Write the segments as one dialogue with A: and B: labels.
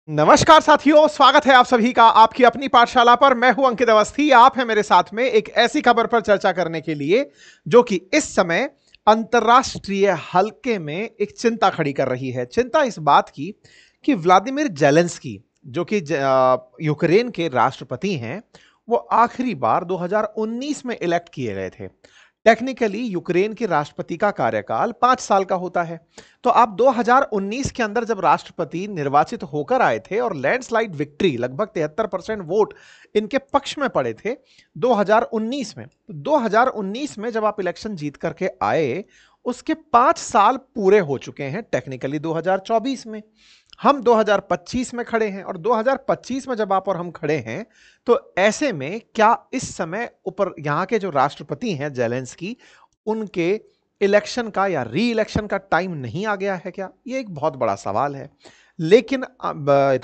A: नमस्कार साथियों, स्वागत है आप सभी का आपकी अपनी पाठशाला पर। मैं हूं अंकित अवस्थी। आप हैं मेरे साथ में एक ऐसी खबर पर चर्चा करने के लिए जो कि इस समय अंतर्राष्ट्रीय हलके में एक चिंता खड़ी कर रही है। चिंता इस बात की कि व्लादिमीर जेलेंस्की जो कि यूक्रेन के राष्ट्रपति हैं, वो आखिरी बार 2019 में इलेक्ट किए गए थे। टेक्निकली यूक्रेन के राष्ट्रपति का कार्यकाल 5 साल का होता है। तो आप 2019 के अंदर जब राष्ट्रपति निर्वाचित होकर आए थे और लैंडस्लाइड विक्ट्री लगभग 73% वोट इनके पक्ष में पड़े थे 2019 में। तो 2019 में जब आप इलेक्शन जीत करके आए, उसके 5 साल पूरे हो चुके हैं टेक्निकली 2024 में। हम 2025 में खड़े हैं और 2025 में जब आप और हम खड़े हैं, तो ऐसे में क्या इस समय ऊपर यहां के जो राष्ट्रपति हैं जेलेंस्की, उनके इलेक्शन का या री इलेक्शन का टाइम नहीं आ गया है क्या? ये एक बहुत बड़ा सवाल है। लेकिन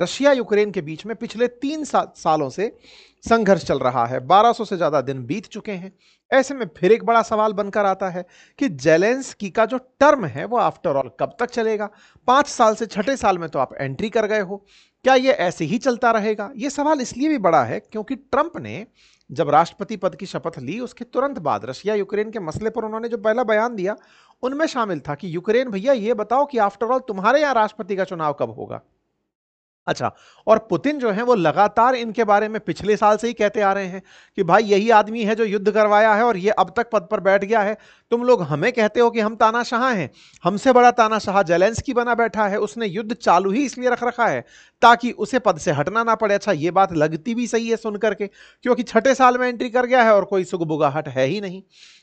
A: रशिया यूक्रेन के बीच में पिछले 3 सालों से संघर्ष चल रहा है। 1200 से ज्यादा दिन बीत चुके हैं। ऐसे में फिर एक बड़ा सवाल बनकर आता है कि जेलेंस्की का जो टर्म है वो आफ्टर ऑल कब तक चलेगा? 5 साल से छठे साल में तो आप एंट्री कर गए हो, क्या ये ऐसे ही चलता रहेगा? ये सवाल इसलिए भी बड़ा है क्योंकि ट्रंप ने जब राष्ट्रपति पद की शपथ ली, उसके तुरंत बाद रशिया यूक्रेन के मसले पर उन्होंने जो पहला बयान दिया, उनमें शामिल था कि यूक्रेन भैया ये बताओ कि आफ्टर ऑल तुम्हारे यहां राष्ट्रपति का चुनाव कब होगा। अच्छा, और पुतिन जो है वो लगातार इनके बारे में पिछले साल से ही कहते आ रहे हैं कि भाई यही आदमी है जो युद्ध करवाया है और ये अब तक पद पर बैठ गया है। तुम लोग हमें कहते हो कि हम तानाशाह हैं, हमसे बड़ा तानाशाह जेलेंस्की बना बैठा है। उसने युद्ध चालू ही इसलिए रख रखा है ताकि उसे पद से हटना ना पड़े। अच्छा, ये बात लगती भी सही है सुनकर के, क्योंकि छठे साल में एंट्री कर गया है और कोई सुगबुगाहट है ही नहीं।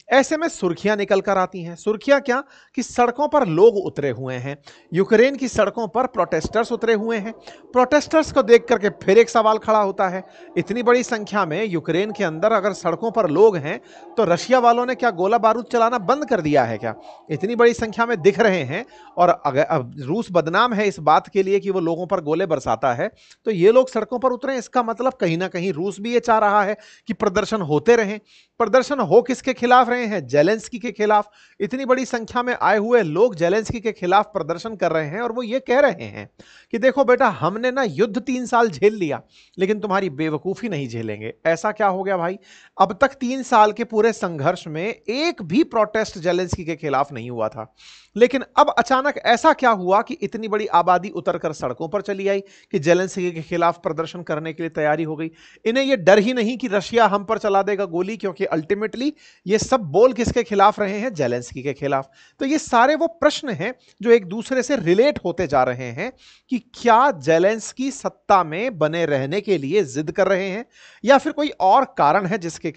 A: ऐसे में सुर्खियां निकल कर आती हैं। सुर्खियां क्या कि सड़कों पर लोग उतरे हुए हैं। यूक्रेन की सड़कों पर प्रोटेस्टर्स उतरे हुए हैं। प्रोटेस्टर्स को देख करके फिर एक सवाल खड़ा होता है, इतनी बड़ी संख्या में यूक्रेन के अंदर अगर सड़कों पर लोग हैं, तो रशिया वालों ने क्या गोला बारूद चलाना बंद कर दिया है क्या? इतनी बड़ी संख्या में दिख रहे हैं और अगर अब रूस बदनाम है इस बात के लिए कि वो लोगों पर गोले बरसाता है, तो ये लोग सड़कों पर उतरे, इसका मतलब कहीं ना कहीं रूस भी ये चाह रहा है कि प्रदर्शन होते रहें। प्रदर्शन हो किसके खिलाफ रहे हैं? जेलेंस्की के खिलाफ। इतनी बड़ी संख्या में आए हुए लोग जेलेंस्की के खिलाफ प्रदर्शन कर रहे हैं और वो ये कह रहे हैं कि देखो बेटा, हमने ना युद्ध 3 साल झेल लिया, लेकिन तुम्हारी बेवकूफी नहीं झेलेंगे। ऐसा क्या हो गया भाई? अब तक 3 साल के पूरे संघर्ष में एक भी प्रोटेस्ट जेलेंस्की के खिलाफ नहीं हुआ था, लेकिन अब अचानक ऐसा क्या हुआ कि इतनी बड़ी आबादी उतरकर सड़कों पर चली आई कि जेलेंस्की के खिलाफ प्रदर्शन करने के लिए तैयारी हो गई? इन्हें यह डर ही नहीं कि रशिया हम पर चला देगा गोली, क्योंकि अल्टीमेटली ये सब बोल किसके खिलाफ रहे हैं? जेलेंस्की के खिलाफ। तो ये सारे वो प्रश्न हैं जो एक दूसरे से रिलेट होते जा रहे हैं कि क्या जेलेंस्की सत्ता में बने रहने के लिए जिद कर रहे हैं या फिर कोई और कारण है जिसके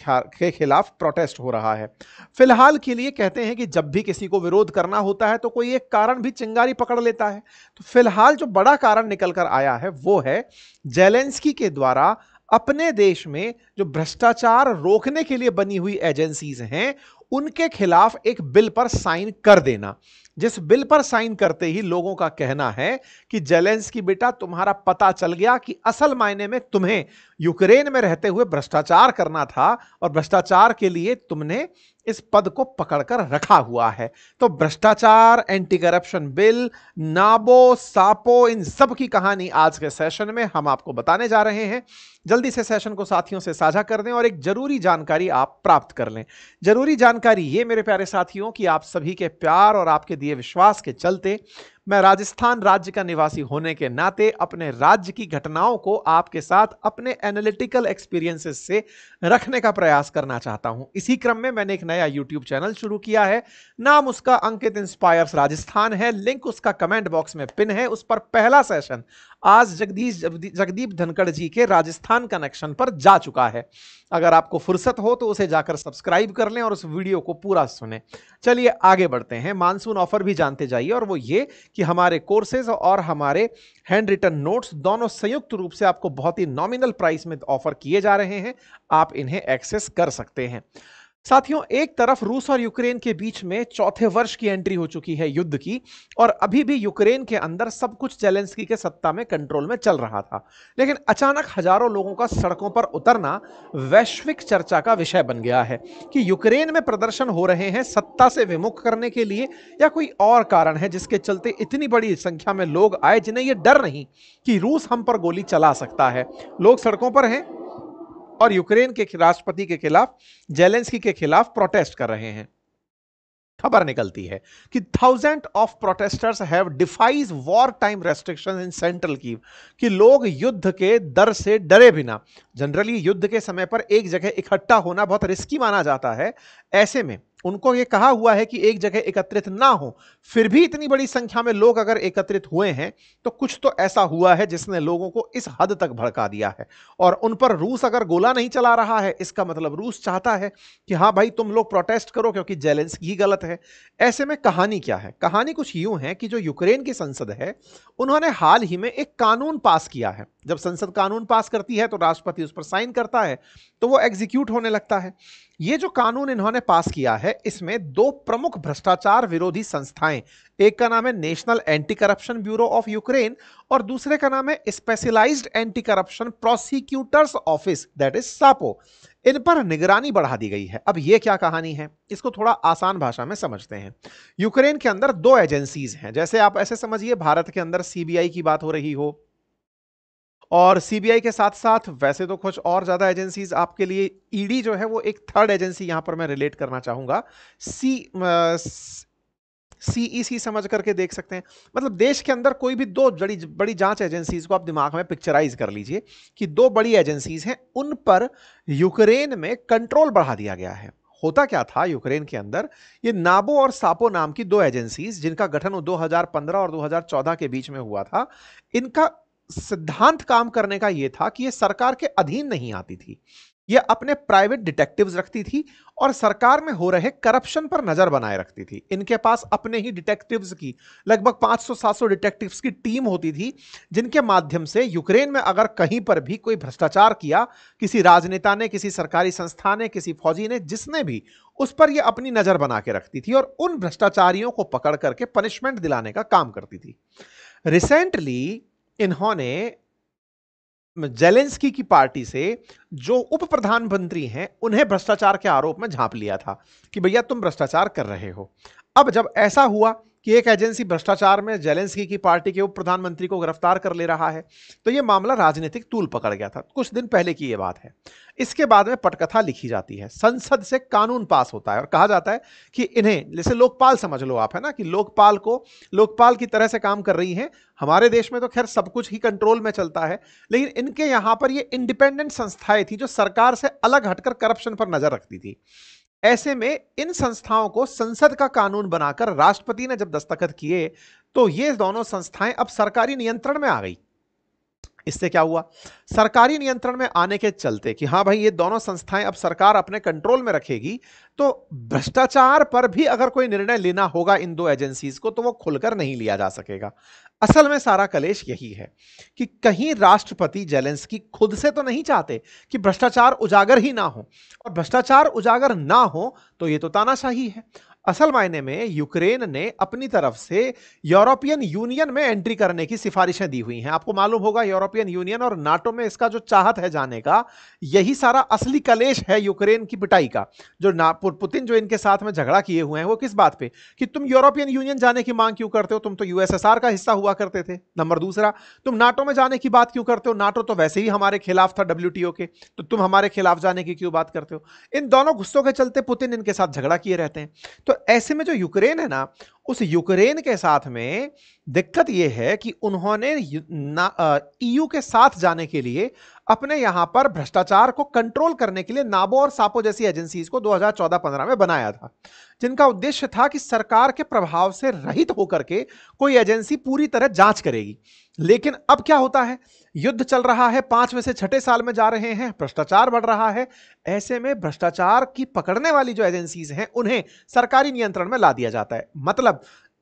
A: खिलाफ प्रोटेस्ट हो रहा है। फिलहाल के लिए कहते हैं कि जब भी किसी को विरोध करना होता है तो कोई एक कारण भी चिंगारी पकड़ लेता है। तो फिलहाल जो बड़ा कारण निकल कर आया है वो है जेलेंस्की के द्वारा अपने देश में जो भ्रष्टाचार रोकने के लिए बनी हुई एजेंसीज हैं, उनके खिलाफ एक बिल पर साइन कर देना, जिस बिल पर साइन करते ही लोगों का कहना है कि जेलेंस्की बेटा, तुम्हारा पता चल गया कि असल मायने में तुम्हें यूक्रेन में रहते हुए भ्रष्टाचार करना था और भ्रष्टाचार के लिए तुमने इस पद को पकड़कर रखा हुआ है। तो भ्रष्टाचार, एंटी करप्शन बिल, नाबो सापो, इन सब की कहानी आज के सेशन में हम आपको बताने जा रहे हैं। जल्दी से सेशन को साथियों से साझा कर दें और एक जरूरी जानकारी आप प्राप्त कर लें। जरूरी जानकारी ये मेरे प्यारे साथियों कि आप सभी के प्यार और आपके दिए विश्वास के चलते मैं राजस्थान राज्य का निवासी होने के नाते अपने राज्य की घटनाओं को आपके साथ अपने एनालिटिकल एक्सपीरियंसेस से रखने का प्रयास करना चाहता हूं। इसी क्रम में मैंने एक नया यूट्यूब चैनल शुरू किया है। नाम उसका अंकित इंस्पायर्स राजस्थान है। लिंक उसका कमेंट बॉक्स में पिन है। उस पर पहला सेशन आज जगदीप धनखड़ जी के राजस्थान कनेक्शन पर जा चुका है। अगर आपको फुर्सत हो तो उसे जाकर सब्सक्राइब कर लें और उस वीडियो को पूरा सुनें। चलिए आगे बढ़ते हैं। मानसून ऑफर भी जानते जाइए, और वो ये कि हमारे कोर्सेज और हमारे हैंड रिटन नोट्स दोनों संयुक्त रूप से आपको बहुत ही नॉमिनल प्राइस में ऑफर किए जा रहे हैं। आप इन्हें एक्सेस कर सकते हैं। साथियों, एक तरफ रूस और यूक्रेन के बीच में चौथे वर्ष की एंट्री हो चुकी है युद्ध की, और अभी भी यूक्रेन के अंदर सब कुछ जेलेंस्की के सत्ता में कंट्रोल में चल रहा था। लेकिन अचानक हजारों लोगों का सड़कों पर उतरना वैश्विक चर्चा का विषय बन गया है कि यूक्रेन में प्रदर्शन हो रहे हैं सत्ता से विमुख करने के लिए, या कोई और कारण है जिसके चलते इतनी बड़ी संख्या में लोग आए जिन्हें यह डर नहीं कि रूस हम पर गोली चला सकता है। लोग सड़कों पर हैं और यूक्रेन के राष्ट्रपति के खिलाफ, जेलेंस्की के खिलाफ प्रोटेस्ट कर रहे हैं। खबर निकलती है कि thousand of protesters have defies war time restrictions in central Kyiv, कि लोग युद्ध के डर से डरे बिना, जनरली युद्ध के समय पर एक जगह इकट्ठा होना बहुत रिस्की माना जाता है, ऐसे में उनको यह कहा हुआ है कि एक जगह एकत्रित ना हो, फिर भी इतनी बड़ी संख्या में लोग अगर एकत्रित हुए हैं तो कुछ तो ऐसा हुआ है जिसने लोगों को इस हद तक भड़का दिया है। और उन पर रूस अगर गोला नहीं चला रहा है, इसका मतलब रूस चाहता है कि हाँ भाई तुम लोग प्रोटेस्ट करो क्योंकि जेलेंस्की ही गलत है। ऐसे में कहानी क्या है? कहानी कुछ यूं है कि जो यूक्रेन की संसद है, उन्होंने हाल ही में एक कानून पास किया है। जब संसद कानून पास करती है तो राष्ट्रपति उस पर साइन करता है, तो वो एग्जीक्यूट होने लगता है। ये जो कानून इन्होंने पास किया है, इसमें दो प्रमुख भ्रष्टाचार विरोधी संस्थाएं, एक का नाम है national anti corruption bureau of Ukraine और दूसरे का नाम है specialized anti corruption prosecutors office, that is SAPO, इन पर निगरानी बढ़ा दी गई है। अब ये क्या कहानी है, इसको थोड़ा आसान भाषा में समझते हैं। यूक्रेन के अंदर दो एजेंसीज हैं, जैसे आप ऐसे समझिए भारत के अंदर सीबीआई की बात हो रही हो, और सीबीआई के साथ साथ वैसे तो कुछ और ज्यादा एजेंसीज आपके लिए, ईडी जो है वो एक थर्ड एजेंसी यहां पर मैं रिलेट करना चाहूंगा, सीईसी समझ करके देख सकते हैं। मतलब देश के अंदर कोई भी दो बड़ी बड़ी जांच एजेंसीज को आप दिमाग में पिक्चराइज कर लीजिए कि दो बड़ी एजेंसीज हैं, उन पर यूक्रेन में कंट्रोल बढ़ा दिया गया है। होता क्या था यूक्रेन के अंदर, ये नाबो और सापो नाम की दो एजेंसीज, जिनका गठन 2015 और 2014 के बीच में हुआ था, इनका सिद्धांत काम करने का यह था कि यह सरकार के अधीन नहीं आती थी, यह अपने प्राइवेट डिटेक्टिव्स रखती थी और सरकार में हो रहे करप्शन पर नजर बनाए रखती थी। इनके पास अपने ही डिटेक्टिव्स की लगभग 500-700 डिटेक्टिव्स की टीम होती थी, जिनके माध्यम से यूक्रेन में अगर कहीं पर भी कोई भ्रष्टाचार किया, किसी राजनेता ने, किसी सरकारी संस्था ने, किसी फौजी ने, जिसने भी, उस पर यह अपनी नजर बना के रखती थी और उन भ्रष्टाचारियों को पकड़ करके पनिशमेंट दिलाने का काम करती थी। रिसेंटली इन्होंने जेलेंस्की की पार्टी से जो उप प्रधानमंत्री हैं, उन्हें भ्रष्टाचार के आरोप में झांप लिया था कि भैया तुम भ्रष्टाचार कर रहे हो। अब जब ऐसा हुआ कि एक एजेंसी भ्रष्टाचार में जेलेंस्की की पार्टी के उप प्रधानमंत्री को गिरफ्तार कर ले रहा है, तो यह मामला राजनीतिक तूल पकड़ गया था। कुछ दिन पहले की यह बात है। इसके बाद में पटकथा लिखी जाती है, संसद से कानून पास होता है और कहा जाता है कि इन्हें, जैसे लोकपाल समझ लो आप, है ना, कि लोकपाल की तरह से काम कर रही हैं। हमारे देश में तो खैर सब कुछ ही कंट्रोल में चलता है, लेकिन इनके यहां पर ये इंडिपेंडेंट संस्थाएं थी जो सरकार से अलग हटकर करप्शन पर नजर रखती थी। ऐसे में इन संस्थाओं को संसद का कानून बनाकर राष्ट्रपति ने जब दस्तखत किए, तो ये दोनों संस्थाएं अब सरकारी नियंत्रण में आ गई। इससे क्या हुआ, सरकारी नियंत्रण में आने के चलते कि हाँ भाई ये दोनों संस्थाएं अब सरकार अपने कंट्रोल में रखेगी, तो भ्रष्टाचार पर भी अगर कोई निर्णय लेना होगा इन दो एजेंसीज को, तो वो खुलकर नहीं लिया जा सकेगा। असल में सारा कलेश यही है कि कहीं राष्ट्रपति जेलेंस्की खुद से तो नहीं चाहते कि भ्रष्टाचार उजागर ही ना हो, और भ्रष्टाचार उजागर ना हो तो ये तो तानाशाही है। असल मायने में यूक्रेन ने अपनी तरफ से यूरोपियन यूनियन में एंट्री करने की सिफारिशें दी हुई हैं। आपको मालूम होगा यूरोपियन यूनियन और नाटो में इसका जो चाहत है जाने का, यही सारा असली कलेश है यूक्रेन की पिटाई का। जो पुतिन जो इनके साथ में झगड़ा किए हुए हैं, वो किस बात पे कि तुम यूरोपियन यूनियन जाने की मांग क्यों करते हो, तुम तो यूएसएसआर का हिस्सा हुआ करते थे। नंबर दूसरा, तुम नाटो में जाने की बात क्यों करते हो, नाटो तो वैसे ही हमारे खिलाफ था डब्ल्यूटीओ के, तो तुम हमारे खिलाफ जाने की क्यों बात करते हो। इन दोनों गुस्सों के चलते पुतिन इनके साथ झगड़ा किए रहते हैं। तो ऐसे में जो यूक्रेन है ना, उस यूक्रेन के साथ में दिक्कत यह है कि उन्होंने ईयू के साथ जाने के लिए अपने यहां पर भ्रष्टाचार को कंट्रोल करने के लिए नाबो और सापो जैसी एजेंसीज को 2014-15 में बनाया था, जिनका उद्देश्य था कि सरकार के प्रभाव से रहित होकर के कोई एजेंसी पूरी तरह जांच करेगी। लेकिन अब क्या होता है, युद्ध चल रहा है, 5वें से 6ठे साल में जा रहे हैं, भ्रष्टाचार बढ़ रहा है। ऐसे में भ्रष्टाचार की पकड़ने वाली जो एजेंसीज हैं, उन्हें सरकारी नियंत्रण में ला दिया जाता है। मतलब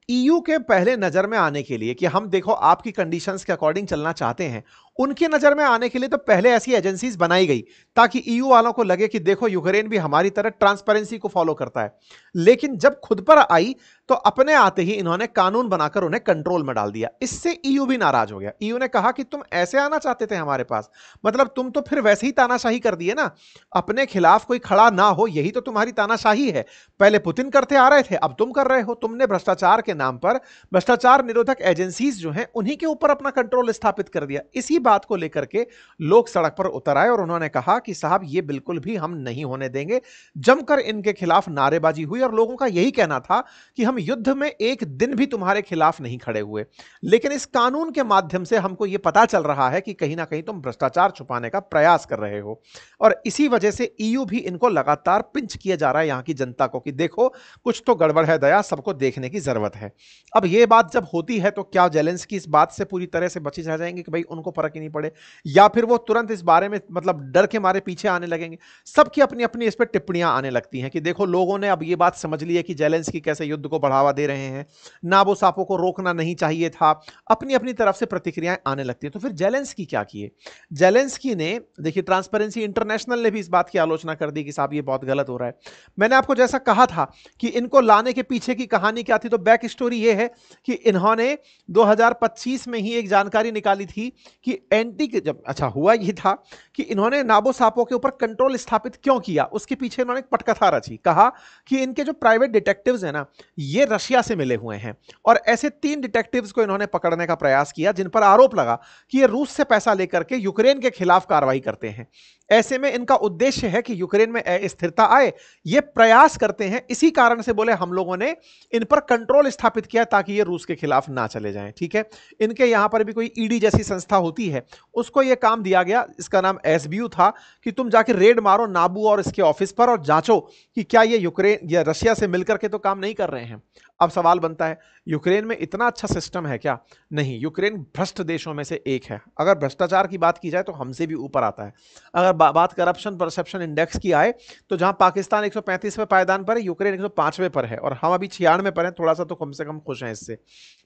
A: ईयू के पहले नजर में आने के लिए कि हम देखो आपकी कंडीशंस के अकॉर्डिंग चलना चाहते हैं, उनकी नजर में आने के लिए तो पहले ऐसी एजेंसीज बनाई गई ताकि ईयू वालों को लगे कि देखो यूक्रेन भी हमारी तरह ट्रांसपेरेंसी को फॉलो करता है। लेकिन जब खुद पर आई तो अपने आते ही इन्होंने कानून बनाकर उन्हें कंट्रोल में डाल दिया। इससे ईयू भी नाराज हो गया। ईयू ने कहा कि तुम ऐसे आना चाहते थे हमारे पास, मतलब तुम तो फिर वैसे ही तानाशाही कर दिए ना, अपने खिलाफ कोई खड़ा ना हो, यही तो तुम्हारी तानाशाही है। पहले पुतिन करते आ रहे थे, अब तुम कर रहे हो। तुमने भ्रष्टाचार के नाम पर भ्रष्टाचार निरोधक एजेंसीज जो हैं उन्हीं के ऊपर अपना कंट्रोल स्थापित कर दिया। इसी बात को लेकर के लोग सड़क पर उतर आए और उन्होंने कहा कि साहब ये बिल्कुल भी हम नहीं होने देंगे। जमकर इनके खिलाफ नारेबाजी हुई और लोगों का यही कहना था कि हम युद्ध में एक दिन भी तुम्हारे खिलाफ नहीं खड़े हुए, लेकिन इस कानून के माध्यम से हमको यह पता चल रहा है कि कहीं ना कहीं तुम भ्रष्टाचार छुपाने का प्रयास कर रहे हो। और इसी वजह से ईयू भी इनको लगातार पिंच किया जा रहा है यहां की जनता को कि देखो कुछ तो गड़बड़ है दया, सबको देखने की जरूरत है। अब यह बात जब होती है तो क्या जेलेंस्की इस बात से पूरी तरह से बची रह जाएंगे कि भाई उनको फर्क ही नहीं पड़े, या फिर वो तुरंत इस बारे में मतलब डर के मारे पीछे आने लगेंगे? सबकी अपनी अपनी इस पर टिप्पणियां आने लगती हैं कि देखो लोगों ने अब ये बात समझ ली है कि जेलेंस्की कैसे युद्ध को बढ़ावा दे रहे हैं, नाबो सापो को रोकना नहीं चाहिए था, अपनी अपनी तरफ से प्रतिक्रियाएं आने लगती हैं। तो फिर जेलेंस्की क्या किए? जेलेंस्की ने देखिए ट्रांसपेरेंसी इंटरनेशनल ने भी इस बात की आलोचना कर दी कि साहब ये बहुत गलत हो रहा है। मैंने आपको जैसा कहा था कि इनको लाने के पीछे की कहानी क्या थी, तो बैक स्टोरी ये है कि इन्होंने 2025 में ही एक जानकारी निकाली थी कि एंटी जब अच्छा हुआ ये था कि इन्होंने नाबो सापो के ऊपर कंट्रोल स्थापित क्यों किया, उसके पीछे इन्होंने एक पटकथा रची। कहा कि इनके जो प्राइवेट डिटेक्टिव्स हैं ना, ये रशिया से मिले हुए हैं और ऐसे 3 डिटेक्टिव्स को इन्होंने पकड़ने का प्रयास किया जिन पर आरोप लगा कि ये रूस से पैसा लेकर के यूक्रेन के खिलाफ कार्रवाई करते हैं। ऐसे में इनका उद्देश्य है कि यूक्रेन में स्थिरता आए, ये प्रयास करते हैं। इसी कारण से बोले हम लोगों ने इन पर कंट्रोल स्थापित किया ताकि ये रूस के खिलाफ ना चले जाएं। ठीक है, इनके यहां पर भी कोई ईडी जैसी संस्था होती है, उसको यह काम दिया गया, इसका नाम एसबीयू था, कि तुम जाके रेड मारो नाबू और इसके ऑफिस पर और जांचो कि क्या ये यूक्रेन या रशिया से मिलकर के तो काम नहीं कर रहे हैं। अब सवाल बनता है यूक्रेन में इतना अच्छा सिस्टम है क्या? नहीं, यूक्रेन भ्रष्ट देशों में से एक है। अगर भ्रष्टाचार की बात की जाए तो हमसे भी ऊपर आता है। अगर बात करप्शन परसेप्शन इंडेक्स की आए तो जहां पाकिस्तान 135वें पायदान पर है, यूक्रेन 105वें पर है और हम अभी 96वें पर हैं। थोड़ा सा तो कम से कम खुश हैं इससे,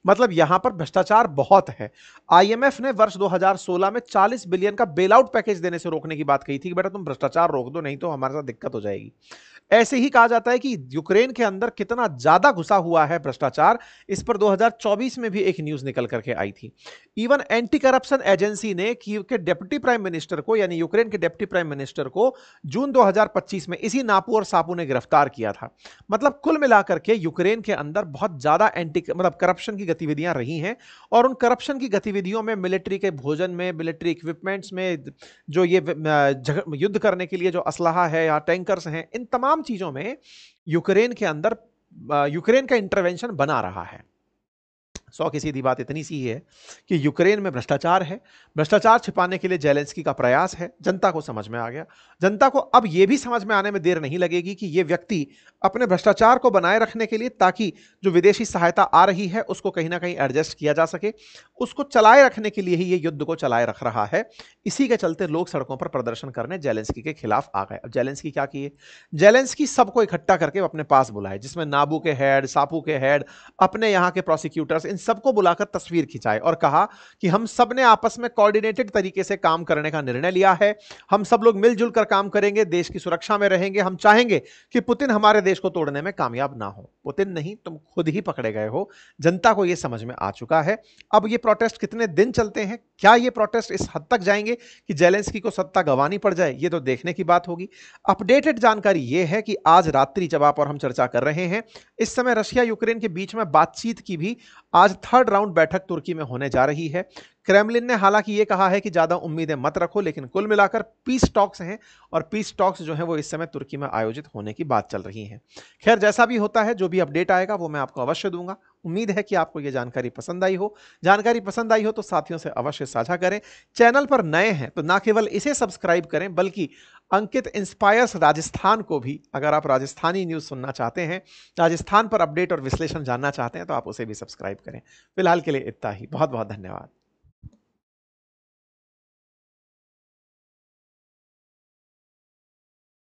A: मतलब यहां पर भ्रष्टाचार बहुत है। आईएमएफ ने वर्ष 2016 में 40 बिलियन का बेल आउट पैकेज देने से रोकने की बात कही थी कि बेटा तुम भ्रष्टाचार रोक दो, नहीं तो हमारे साथ दिक्कत हो जाएगी। ऐसे ही कहा जाता है कि यूक्रेन के अंदर कितना ज्यादा घुसा हुआ है भ्रष्टाचार, इस पर 2024 में भी एक न्यूज निकल करके आई थी। इवन एंटी करप्शन एजेंसी ने कीव के डिप्टी प्राइम मिनिस्टर को, यानी यूक्रेन के डिप्टी प्राइम मिनिस्टर को जून 2025 में इसी नापू और सापू ने गिरफ्तार किया था। मतलब कुल मिलाकर के यूक्रेन के अंदर बहुत ज्यादा मतलब करप्शन की गतिविधियां रही हैं और उन करप्शन की गतिविधियों में मिलिट्री के भोजन में, मिलिट्री इक्विपमेंट्स में, जो ये युद्ध करने के लिए जो असलहा है या टैंकर्स हैं, इन तमाम चीजों में यूक्रेन के अंदर यूक्रेन का इंटरवेंशन बना रहा है। 100 की सीधी बात इतनी सी है कि यूक्रेन में भ्रष्टाचार है, भ्रष्टाचार छिपाने के लिए जेलेंस्की का प्रयास है। जनता को समझ में आ गया। जनता को अब यह भी समझ में आने में देर नहीं लगेगी कि यह व्यक्ति अपने भ्रष्टाचार को बनाए रखने के लिए, ताकि जो विदेशी सहायता आ रही है उसको कहीं ना कहीं एडजस्ट किया जा सके, उसको चलाए रखने के लिए ही यह युद्ध को चलाए रख रहा है। इसी के चलते लोग सड़कों पर प्रदर्शन करने जेलेंस्की के खिलाफ आ गए। अब जेलेंस्की क्या किए? जेलेंस्की सबको इकट्ठा करके अपने पास बुलाए, जिसमें नाबू के हेड, सापू के हेड, अपने यहां के प्रोसिक्यूटर्स, इन सबको बुलाकर तस्वीर खिंचाए और कहा कि हम सब ने आपस में कोऑर्डिनेटेड तरीके से काम करने का निर्णय लिया है। हम सब लोग मिलजुल कर काम करेंगे, देश की सुरक्षा में रहेंगे। हम चाहेंगे कि पुतिन हमारे देश को तोड़ने में कामयाब ना हो। पुतिन नहीं, तुम खुद ही पकड़े गए हो। जनता को यह समझ में आ चुका है। अब ये प्रोटेस्ट कितने दिन चलते हैं, क्या ये प्रोटेस्ट इस हद तक जाएंगे कि जेलेंस्की को सत्ता गंवानी पड़ जाए, ये तो देखने की बात होगी। अपडेटेड जानकारी यह है कि आज रात्रि जब आप और हम चर्चा कर रहे हैं, इस समय रशिया यूक्रेन के बीच में बातचीत की भी आज 3rd राउंड बैठक तुर्की में होने जा रही है। क्रेमलिन ने हालांकि यह कहा है कि ज्यादा उम्मीदें मत रखो, लेकिन कुल मिलाकर पीस टॉक्स हैं और पीस टॉक्स जो है वो इस समय तुर्की में आयोजित होने की बात चल रही है। खैर, जैसा भी होता है, जो भी अपडेट आएगा वो मैं आपको अवश्य दूंगा। उम्मीद है कि आपको यह जानकारी पसंद आई हो। जानकारी पसंद आई हो तो साथियों से अवश्य साझा करें। चैनल पर नए हैं तो ना केवल इसे सब्सक्राइब करें, बल्कि अंकित इंस्पायर्स राजस्थान को भी, अगर आप राजस्थानी न्यूज़ सुनना चाहते हैं, राजस्थान पर अपडेट और विश्लेषण जानना चाहते हैं, तो आप उसे भी सब्सक्राइब करें। फिलहाल के लिए इतना ही। बहुत बहुत धन्यवाद।